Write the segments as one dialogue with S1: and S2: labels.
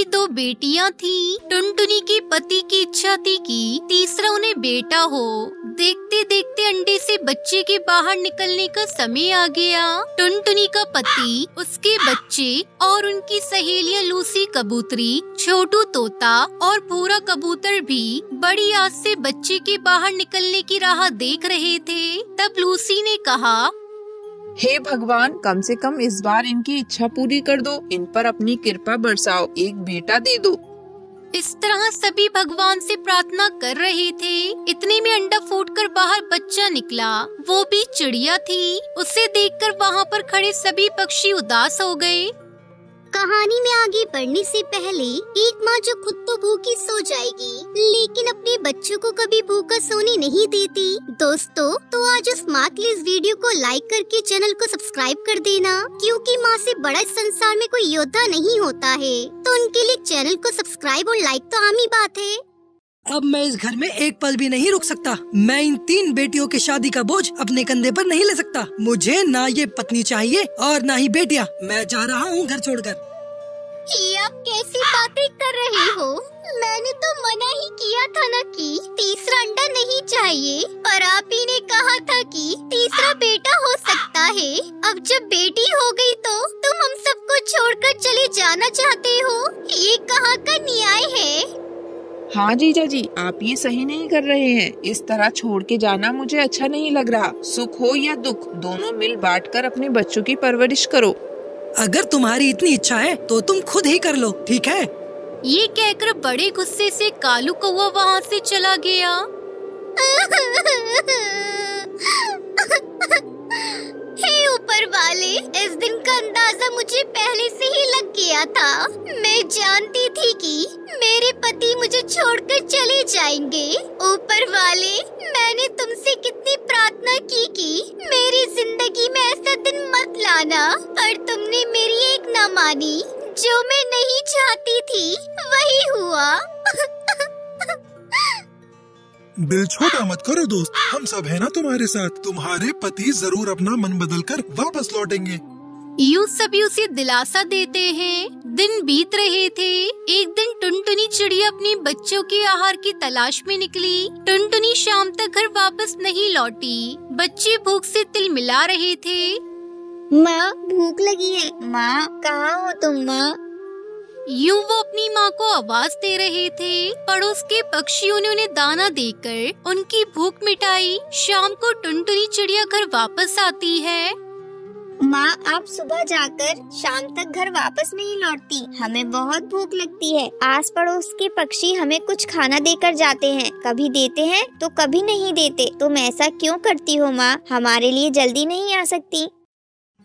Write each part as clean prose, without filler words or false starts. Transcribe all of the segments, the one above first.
S1: उनकी 2 बेटियां थी। टुनटुनी के पति की इच्छा थी कि तीसरा उन्हें बेटा हो। देखते देखते अंडे से बच्चे के बाहर निकलने का समय आ गया। टुनटुनी का पति, उसके बच्चे और उनकी सहेलियां लूसी कबूतरी, छोटू तोता और भूरा कबूतर भी बड़ी आस से बच्चे के बाहर निकलने की राह देख रहे थे। तब लूसी ने कहा,
S2: हे भगवान, कम से कम इस बार इनकी इच्छा पूरी कर दो, इन पर अपनी कृपा बरसाओ, एक बेटा दे दो।
S1: इस तरह सभी भगवान से प्रार्थना कर रहे थे। इतने में अंडा फूटकर बाहर बच्चा निकला। वो भी चिड़िया थी। उसे देखकर वहाँ पर खड़े सभी पक्षी उदास हो गए।
S3: कहानी में आगे बढ़ने से पहले एक माँ जो खुद तो भूखी सो जाएगी लेकिन अपने बच्चों को कभी भूखा सोने नहीं देती। दोस्तों, तो आज उस माँ के लिए इस वीडियो को लाइक करके चैनल को सब्सक्राइब कर देना, क्योंकि माँ से बड़ा इस संसार में कोई योद्धा नहीं होता है। तो उनके लिए चैनल को सब्सक्राइब और लाइक तो आम ही बात है।
S4: अब मैं इस घर में एक पल भी नहीं रुक सकता। मैं इन 3 बेटियों की शादी का बोझ अपने कंधे पर नहीं ले सकता। मुझे ना ये पत्नी चाहिए और ना ही बेटियां। मैं जा रहा हूँ घर छोड़कर।
S3: ये आप कैसी बातें कर रहे हो? मैंने तो मना ही किया था ना कि तीसरा अंडा नहीं चाहिए, पर आप ही ने कहा था कि तीसरा बेटा हो सकता है। अब जब बेटी हो गई तो तुम हम सबको छोड़कर चले जाना चाहते हो? ये कहाँ का न्याय है?
S2: हाँ जीजा जी, आप ये सही नहीं कर रहे हैं। इस तरह छोड़ के जाना मुझे अच्छा नहीं लग रहा। सुख हो या दुख, दोनों मिल बांटकर अपने बच्चों की परवरिश करो।
S4: अगर तुम्हारी इतनी इच्छा है तो तुम खुद ही कर लो, ठीक है?
S1: ये कहकर बड़े गुस्से से कालू कौवा वहाँ से चला गया।
S3: हे ऊपर वाले, इस दिन का अंदाजा मुझे पहले से ही लग गया था। मैं जानती थी कि मेरे पति मुझे छोड़कर चले जाएंगे। ऊपर वाले, मैंने तुमसे कितनी प्रार्थना की कि मेरी जिंदगी में ऐसा दिन मत लाना, पर तुमने मेरी एक न मानी। जो मैं नहीं चाहती थी वही हुआ।
S5: दिल छोटा मत करो दोस्त, हम सब है ना तुम्हारे साथ। तुम्हारे पति जरूर अपना मन बदलकर वापस लौटेंगे।
S1: यूं सभी उसे दिलासा देते हैं। दिन बीत रहे थे। एक दिन टुनटुनी चिड़िया अपने बच्चों के आहार की तलाश में निकली। टुनटुनी शाम तक घर वापस नहीं लौटी। बच्चे भूख से तिलमिला रहे थे।
S3: माँ, भूख लगी है। माँ, कहाँ हो तुम माँ?
S1: यूं वो अपनी माँ को आवाज दे रहे थे। पड़ोस के पक्षियों ने उन्हें दाना देकर उनकी भूख मिटाई। शाम को टुनटुनी चिड़िया घर वापस आती है।
S3: माँ, आप सुबह जाकर शाम तक घर वापस नहीं लौटती। हमें बहुत भूख लगती है। आस पड़ोस के पक्षी हमें कुछ खाना देकर जाते हैं। कभी देते हैं तो कभी नहीं देते। तुम ऐसा क्यों करती हो माँ? हमारे लिए जल्दी नहीं आ सकती?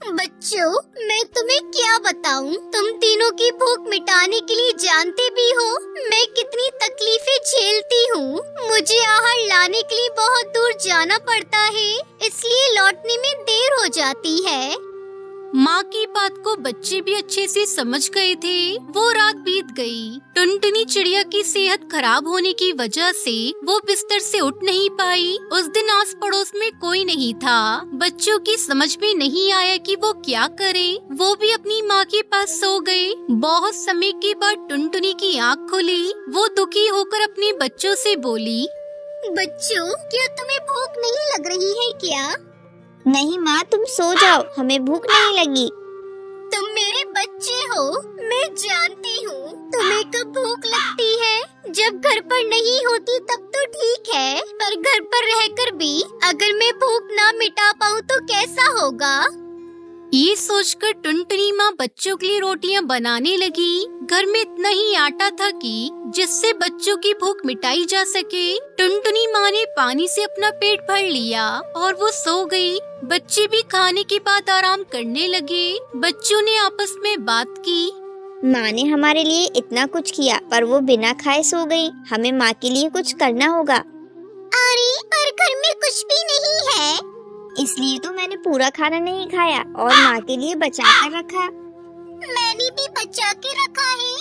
S3: बच्चों, मैं तुम्हें क्या बताऊं? तुम तीनों की भूख मिटाने के लिए जानते भी हो मैं कितनी तकलीफें झेलती हूँ। मुझे आहार लाने के लिए बहुत दूर जाना पड़ता है, इसलिए लौटने में देर हो जाती है।
S1: माँ की बात को बच्चे भी अच्छे से समझ गए थे। वो रात बीत गई। टुनटुनी चिड़िया की सेहत खराब होने की वजह से वो बिस्तर से उठ नहीं पाई। उस दिन आस पड़ोस में कोई नहीं था। बच्चों की समझ में नहीं आया कि वो क्या करे। वो भी अपनी माँ के पास सो गए। बहुत समय के बाद टुनटुनी की आँख खुली। वो दुखी होकर अपने बच्चों से बोली,
S3: बच्चों, क्या तुम्हें भूख नहीं लग रही है क्या? नहीं माँ, तुम सो जाओ, हमें भूख नहीं लगी। तुम मेरे बच्चे हो, मैं जानती हूँ तुम्हें कब भूख लगती है। जब घर पर नहीं होती तब तो ठीक है, पर घर पर रहकर भी अगर मैं भूख ना मिटा पाऊँ तो कैसा होगा?
S1: ये सोचकर टुनटुनी माँ बच्चों के लिए रोटियां बनाने लगी। घर में इतना ही आटा था कि जिससे बच्चों की भूख मिटाई जा सके। टुनटुनी माँ ने पानी से अपना पेट भर लिया और वो सो गई। बच्चे भी खाने के बाद आराम करने लगे। बच्चों ने आपस में बात की।
S3: माँ ने हमारे लिए इतना कुछ किया, पर वो बिना खाए सो गई। हमें माँ के लिए कुछ करना होगा। अरे, पर घर में कुछ भी नहीं है। इसलिए तो मैंने पूरा खाना नहीं खाया और माँ के लिए बचा कर रखा। मैंने भी बचा के रखा है।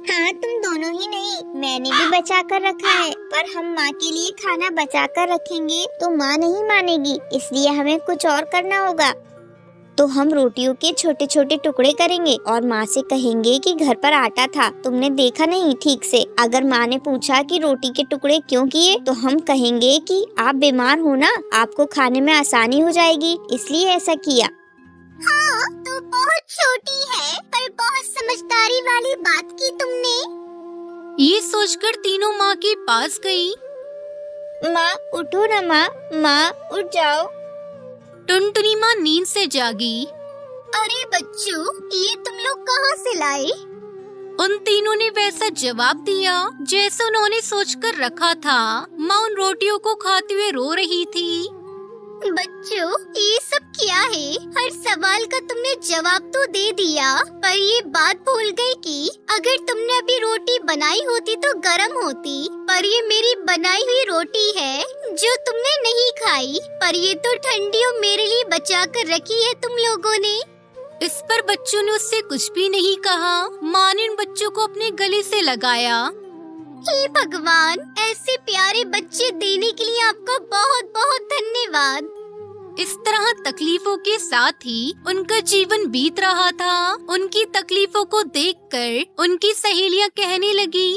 S3: हाँ, तुम दोनों ही नहीं, मैंने भी बचा कर रखा है। पर हम माँ के लिए खाना बचा कर रखेंगे तो माँ नहीं मानेगी, इसलिए हमें कुछ और करना होगा। तो हम रोटियों के छोटे छोटे टुकड़े करेंगे और माँ से कहेंगे कि घर पर आटा था, तुमने देखा नहीं ठीक से। अगर माँ ने पूछा कि रोटी के टुकड़े क्यों किए, तो हम कहेंगे कि आप बीमार हो ना, आपको खाने में आसानी हो जाएगी, इसलिए ऐसा किया।
S6: हाँ, तो बहुत छोटी है पर बहुत समझदारी वाली बात की तुमने।
S1: ये सोचकर तीनों माँ के पास गई।
S3: माँ उठो ना माँ, माँ उठ जाओ।
S1: टुनटुनी माँ नींद से जागी।
S6: अरे बच्चों, ये तुम लोग कहाँ से लाए?
S1: उन तीनों ने वैसा जवाब दिया जैसे उन्होंने सोचकर रखा था। माँ उन रोटियों को खाते हुए रो रही थी।
S6: बच्चों, ये सब क्या है? हर सवाल का तुमने जवाब तो दे दिया, पर ये बात भूल गई कि अगर तुमने अभी रोटी बनाई होती तो गर्म होती। पर ये मेरी बनाई हुई रोटी है जो तुमने नहीं खाई, पर ये तो ठंडी और मेरे लिए बचा कर रखी है तुम लोगों ने।
S1: इस पर बच्चों ने उससे कुछ भी नहीं कहा। माँ ने उन बच्चों को अपने गले से लगाया।
S6: हे भगवान, ऐसे प्यारे बच्चे देने के लिए आपका बहुत बहुत धन्यवाद।
S1: इस तरह तकलीफों के साथ ही उनका जीवन बीत रहा था। उनकी तकलीफों को देखकर उनकी सहेलियां कहने लगी,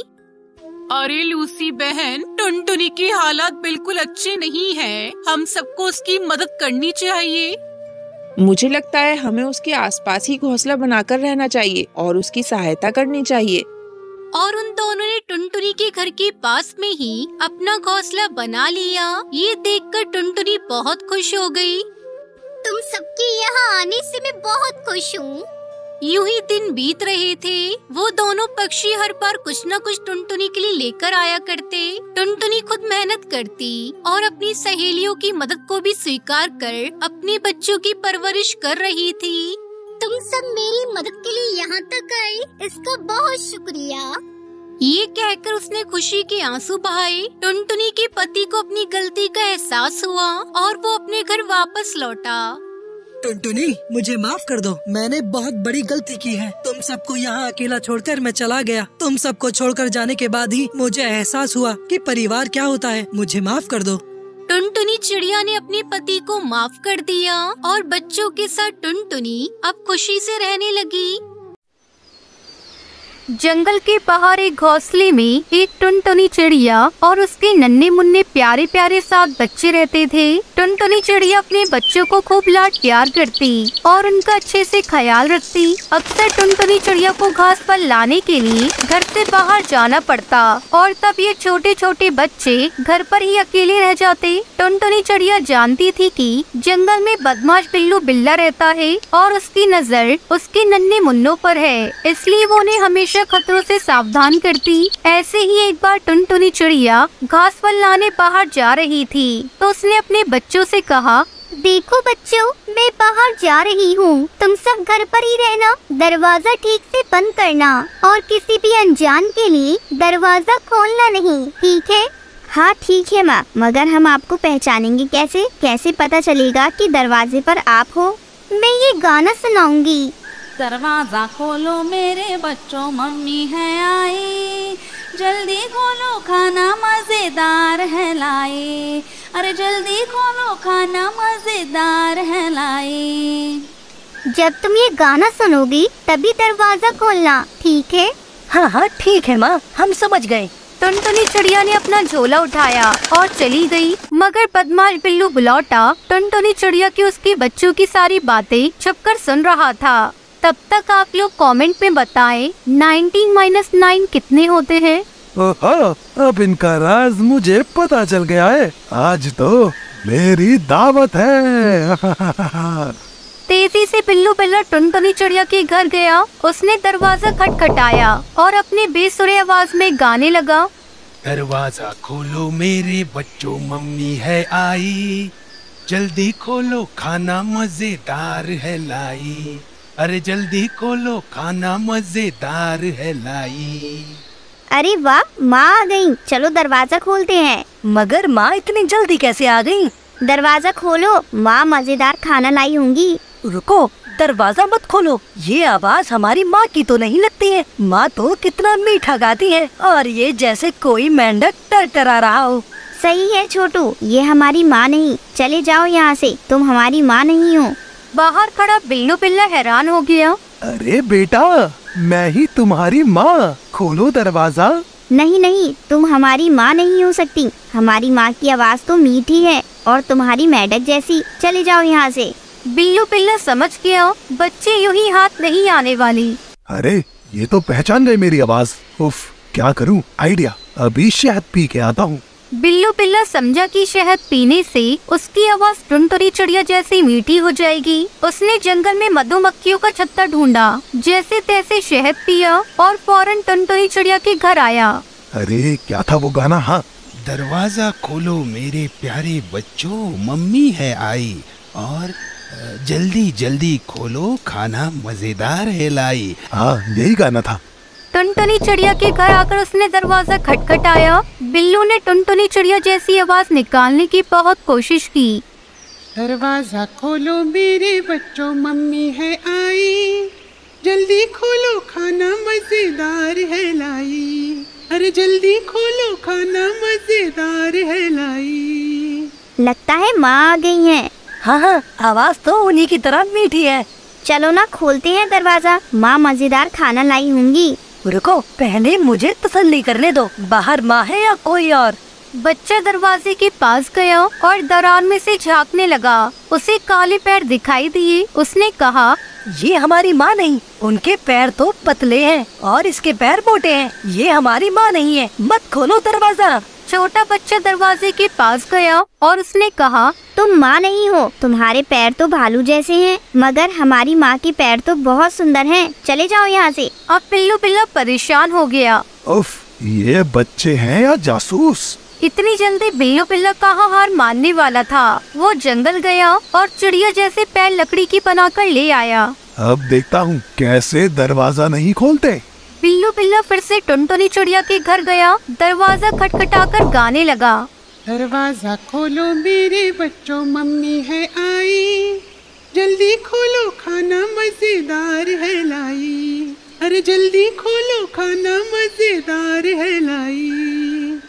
S2: अरे लूसी बहन, टुनटुनी की हालात बिल्कुल अच्छे नहीं है, हम सबको उसकी मदद करनी चाहिए। मुझे लगता है हमें उसके आसपास ही घोंसला बनाकर रहना चाहिए और उसकी सहायता करनी चाहिए।
S1: और उन दोनों ने टुनटुनी के घर के पास में ही अपना घोंसला बना लिया। ये देखकर टुनटुनी बहुत खुश हो गई।
S6: तुम सबके यहाँ आने से मैं बहुत खुश हूँ।
S1: यूं ही दिन बीत रहे थे। वो दोनों पक्षी हर बार कुछ न कुछ टुनटुनी के लिए लेकर आया करते। टुनटुनी खुद मेहनत करती और अपनी सहेलियों की मदद को भी स्वीकार कर अपने बच्चों की परवरिश कर रही थी।
S6: तुम सब मेरी मदद के लिए यहाँ तक आए, इसका बहुत शुक्रिया।
S1: ये कहकर उसने खुशी के आंसू बहाए। टुनटुनी के पति को अपनी गलती का एहसास हुआ और वो अपने घर वापस लौटा।
S4: टुनटुनी, मुझे माफ कर दो, मैंने बहुत बड़ी गलती की है। तुम सबको यहाँ अकेला छोड़कर मैं चला गया। तुम सबको छोड़कर जाने के बाद ही मुझे एहसास हुआ कि परिवार क्या होता है। मुझे माफ कर दो।
S1: टुनटुनी चिड़िया ने अपने पति को माफ कर दिया और बच्चों के साथ टुनटुनी अब खुशी से रहने लगी। जंगल के बाहर एक घोंसले में एक टुनटुनी चिड़िया और उसके नन्हे मुन्ने प्यारे प्यारे 7 बच्चे रहते थे। टुनटुनी चिड़िया अपने बच्चों को खूब लाड प्यार करती और उनका अच्छे से ख्याल रखती। अक्सर टुनटुनी चिड़िया को घास पर लाने के लिए घर से बाहर जाना पड़ता और तब ये छोटे छोटे बच्चे घर पर ही अकेले रह जाते। टुनटुनी चिड़िया जानती थी कि जंगल में बदमाश बिल्लू बिल्ला रहता है और उसकी नजर उसके नन्हे मुन्नों पर है, इसलिए वो उन्हें हमेशा खतरों से सावधान करती। ऐसे ही एक बार टुनटुनी चिड़िया घास फल लाने बाहर जा रही थी तो उसने अपने बच्चों से कहा,
S6: देखो बच्चों, मैं बाहर जा रही हूँ, तुम सब घर पर ही रहना, दरवाजा ठीक से बंद करना और किसी भी अनजान के लिए दरवाजा खोलना नहीं, ठीक है?
S3: हाँ ठीक है माँ, मगर हम आपको पहचानेंगे कैसे? कैसे पता चलेगा कि दरवाजे पर आप हो?
S6: मैं ये गाना सुनाऊंगी।
S7: दरवाजा खोलो मेरे बच्चों, मम्मी है आई, जल्दी खोलो खाना मजेदार है लाए, अरे जल्दी खोलो खाना मजेदार है लाए।
S6: जब तुम ये गाना सुनोगी तभी दरवाजा खोलना, ठीक है?
S8: हाँ हाँ ठीक है माँ, हम समझ गए।
S1: टुनटुनी चिड़िया ने अपना झोला उठाया और चली गई, मगर बदमाश बिल्लू बुलौटा टुनटुनी चिड़िया की उसके बच्चों की सारी बातें छुपकर सुन रहा था। तब तक आप लोग कमेंट में बताएं 19 - 9 कितने होते हैं?
S5: अब इनका राज मुझे पता चल गया है। आज तो मेरी दावत है।
S1: तेजी से बिल्लू बिल्ला टुनटुनी चिड़िया के घर गया। उसने दरवाजा खटखटाया और अपने बेसुरे आवाज में गाने लगा,
S9: दरवाजा खोलो मेरे बच्चों, मम्मी है आई, जल्दी खोलो खाना मजेदार है लाई, अरे जल्दी खोलो खाना मजेदार है लाई।
S3: अरे वाह, माँ आ गई, चलो दरवाजा खोलते हैं।
S8: मगर माँ इतनी जल्दी कैसे आ गई?
S3: दरवाजा खोलो, माँ मजेदार खाना लाई होंगी।
S8: रुको, दरवाजा मत खोलो, ये आवाज हमारी माँ की तो नहीं लगती है। माँ तो कितना मीठा गाती है और ये जैसे कोई मेंढक टरटरा रहा हो।
S3: सही है छोटू, ये हमारी माँ नहीं, चले जाओ यहाँ से, तुम हमारी माँ नहीं हो।
S1: बाहर खड़ा बिल्लू बिल्ला हैरान हो गया।
S9: अरे बेटा, मैं ही तुम्हारी माँ, खोलो दरवाजा।
S3: नहीं नहीं, तुम हमारी माँ नहीं हो सकती। हमारी माँ की आवाज़ तो मीठी है और तुम्हारी मेंढक जैसी। चले जाओ यहाँ से।
S1: बिल्लू बिल्ला समझ गया बच्चे यूं ही हाथ नहीं आने वाली।
S9: अरे ये तो पहचान गए मेरी आवाज। उफ, क्या करूँ? आइडिया, अभी शहद पी के आता हूँ।
S1: बिल्लू बिल्ला समझा कि शहद पीने से उसकी आवाज टुनटुनी चिड़िया जैसी मीठी हो जाएगी। उसने जंगल में मधुमक्खियों का छत्ता ढूंढा, जैसे तैसे शहद पिया और फौरन टुनटुनी चिड़िया के घर आया।
S9: अरे क्या था वो गाना? हाँ, दरवाजा खोलो मेरे प्यारे बच्चों, मम्मी है आई, और जल्दी जल्दी खोलो खाना मजेदार है लाई। हाँ, यही गाना था।
S1: टुनटुनी चिड़िया के घर आकर उसने दरवाजा खटखटाया। बिल्लू ने टुनटुनी चिड़िया जैसी आवाज निकालने की बहुत कोशिश की।
S2: दरवाजा खोलो मेरे बच्चों, मम्मी है आई, जल्दी खोलो खाना मजेदार है लाई। अरे जल्दी खोलो खाना मजेदार है लाई।
S3: लगता है माँ आ गई है।
S8: हाँ हाँ, आवाज तो उन्हीं की तरह मीठी है।
S3: चलो ना, खोलते हैं दरवाजा। माँ मजेदार खाना लाई होंगी।
S8: रुको, पहले मुझे तसल्ली करने दो, बाहर माँ है या कोई और।
S1: बच्चा दरवाजे के पास गया और दरार में से झांकने लगा। उसे काले पैर दिखाई दिए। उसने कहा,
S8: ये हमारी माँ नहीं, उनके पैर तो पतले हैं और इसके पैर मोटे हैं। ये हमारी माँ नहीं है, मत खोलो दरवाजा।
S1: छोटा बच्चा दरवाजे के पास गया और उसने कहा,
S3: तुम माँ नहीं हो, तुम्हारे पैर तो भालू जैसे हैं, मगर हमारी माँ के पैर तो बहुत सुंदर हैं। चले जाओ यहाँ से।
S1: अब बिल्लू बिल्ला परेशान हो गया।
S9: उफ, ये बच्चे हैं या जासूस?
S1: इतनी जल्दी बिल्लू बिल्ला कहाँ हार मानने वाला था। वो जंगल गया और चिड़िया जैसे पैर लकड़ी की बनाकर ले आया।
S9: अब देखता हूँ कैसे दरवाजा नहीं खोलते।
S1: बिल्लू बिल्ला फिर से टुनटुनी चिड़िया के घर गया। दरवाजा खटखटाकर गाने लगा।
S2: दरवाजा खोलो मेरे बच्चों, मम्मी है आई, जल्दी खोलो खाना मजेदार है लाई। अरे जल्दी खोलो खाना मजेदार है लाई।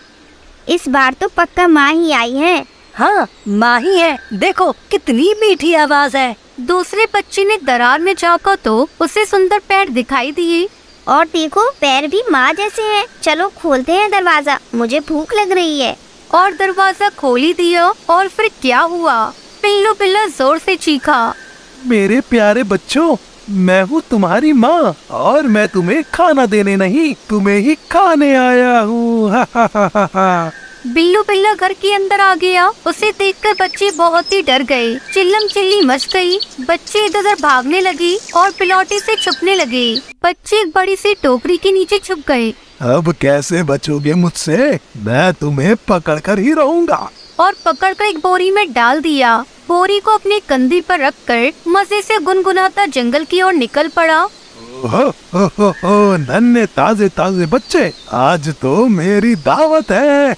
S3: इस बार तो पक्का माँ ही आई है।
S8: हाँ, माँ ही है। देखो कितनी मीठी आवाज है।
S1: दूसरे बच्चे ने दरार में झांका तो उसे सुंदर पैर दिखाई दिए।
S3: और देखो, पैर भी माँ जैसे हैं। चलो खोलते हैं दरवाजा, मुझे भूख लग रही है।
S1: और दरवाजा खोल ही दिया। और फिर क्या हुआ? बिल्लू बिल्ला जोर से चीखा,
S9: मेरे प्यारे बच्चों, मैं हूँ तुम्हारी माँ और मैं तुम्हें खाना देने नहीं, तुम्हें ही खाने आया हूँ।
S1: बिल्लू बिल्ला घर के अंदर आ गया। उसे देखकर बच्चे बहुत ही डर गए। चिल्लम चिल्ली मच गई। बच्चे इधर उधर भागने लगे और पिलौटे से छुपने लगे। बच्चे एक बड़ी सी टोकरी के नीचे छुप गए।
S9: अब कैसे बचोगे मुझसे? मैं तुम्हें पकड़कर ही रहूंगा।
S1: और पकड़कर एक बोरी में डाल दिया। बोरी को अपने कंधे पर रखकर मजे से गुनगुनाता जंगल की ओर निकल पड़ा।
S9: हो, नन्हे ताजे ताजे बच्चे, आज तो मेरी दावत है।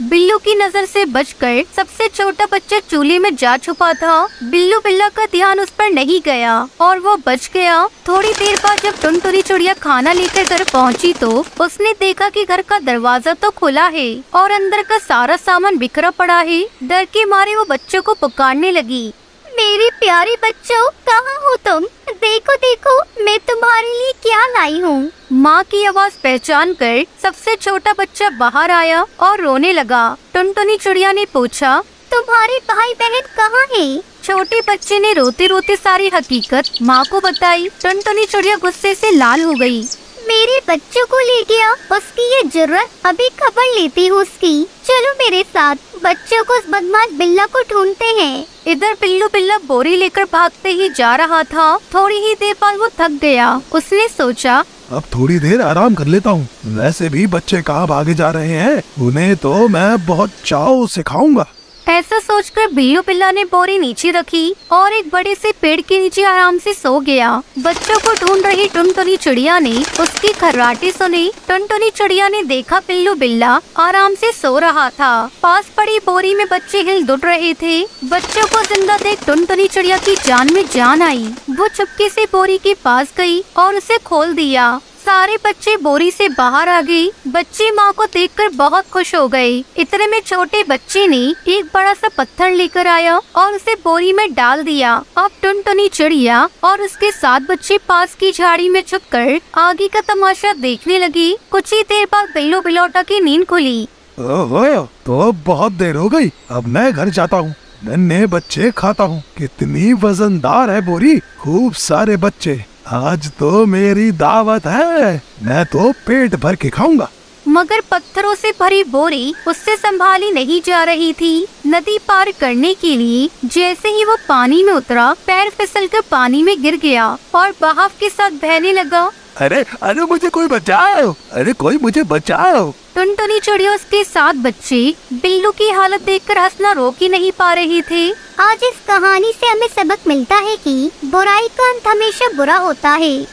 S1: बिल्लू की नजर से बचकर सबसे छोटा बच्चा चूल्हे में जा छुपा था। बिल्लू बिल्ला का ध्यान उस पर नहीं गया और वो बच गया। थोड़ी देर बाद जब टुनटुनी चिड़िया खाना लेकर घर पहुंची तो उसने देखा कि घर का दरवाजा तो खुला है और अंदर का सारा सामान बिखरा पड़ा है। डर के मारे वो बच्चों को पुकारने लगी।
S6: मेरे प्यारे बच्चों, कहाँ हो तुम? देखो देखो, मैं तुम्हारे लिए क्या लाई हूँ।
S1: माँ की आवाज पहचान कर सबसे छोटा बच्चा बाहर आया और रोने लगा। टुनटुनी चिड़िया ने पूछा,
S6: तुम्हारे भाई बहन कहाँ हैं?
S1: छोटे बच्चे ने रोते रोते सारी हकीकत माँ को बताई। टुनटुनी चिड़िया गुस्से से लाल हो गई।
S6: मेरे बच्चों को ले गया, उसकी ये जुर्रत, अभी खबर लेती हूँ उसकी। चलो मेरे साथ, बच्चों को उस बदमाश बिल्ला को ढूंढते हैं।
S1: इधर बिल्लू बिल्ला बोरी लेकर भागते ही जा रहा था। थोड़ी ही देर बाद वो थक गया। उसने सोचा,
S9: अब थोड़ी देर आराम कर लेता हूँ। वैसे भी बच्चे कहाँ भागे जा रहे हैं, उन्हें तो मैं बहुत चाव से खाऊंगा।
S1: ऐसा सोचकर बिल्लू बिल्ला ने बोरी नीचे रखी और एक बड़े से पेड़ के नीचे आराम से सो गया। बच्चों को ढूंढ रही टुनटुनी चिड़िया ने उसकी खर्राटे सुनी। टुनटुनी चिड़िया ने देखा बिल्लू बिल्ला आराम से सो रहा था। पास पड़ी बोरी में बच्चे हिल डुल रहे थे। बच्चों को जिंदा देख टुनटुनी चिड़िया की जान में जान आई। वो चुपके से बोरी के पास गई और उसे खोल दिया। सारे बच्चे बोरी से बाहर आ गए। बच्चे माँ को देखकर बहुत खुश हो गए। इतने में छोटे बच्चे ने एक बड़ा सा पत्थर लेकर आया और उसे बोरी में डाल दिया। अब टुनटुनी चिड़िया और उसके 7 बच्चे पास की झाड़ी में छुपकर आगे का तमाशा देखने लगी। कुछ ही देर बाद बिल्लू बिलौटा की नींद खुली।
S5: ओहो, तो अब बहुत देर हो गई, अब मैं घर जाता हूँ, नन्हे बच्चे खाता हूँ। कितनी वजनदार है बोरी, खूब सारे बच्चे। आज तो मेरी दावत है, मैं तो पेट भर के खाऊंगा।
S1: मगर पत्थरों से भरी बोरी उससे संभाली नहीं जा रही थी। नदी पार करने के लिए जैसे ही वो पानी में उतरा, पैर फिसलकर पानी में गिर गया और बहाव के साथ बहने लगा।
S5: अरे अरे मुझे कोई बचाओ, अरे कोई मुझे बचाओ।
S1: टुनटुनी चिड़िया उसके 7 बच्चे बिल्लू की हालत देखकर हंसना रोक ही नहीं पा रहे थे।
S6: आज इस कहानी से हमें सबक मिलता है कि बुराई का अंत हमेशा बुरा होता है।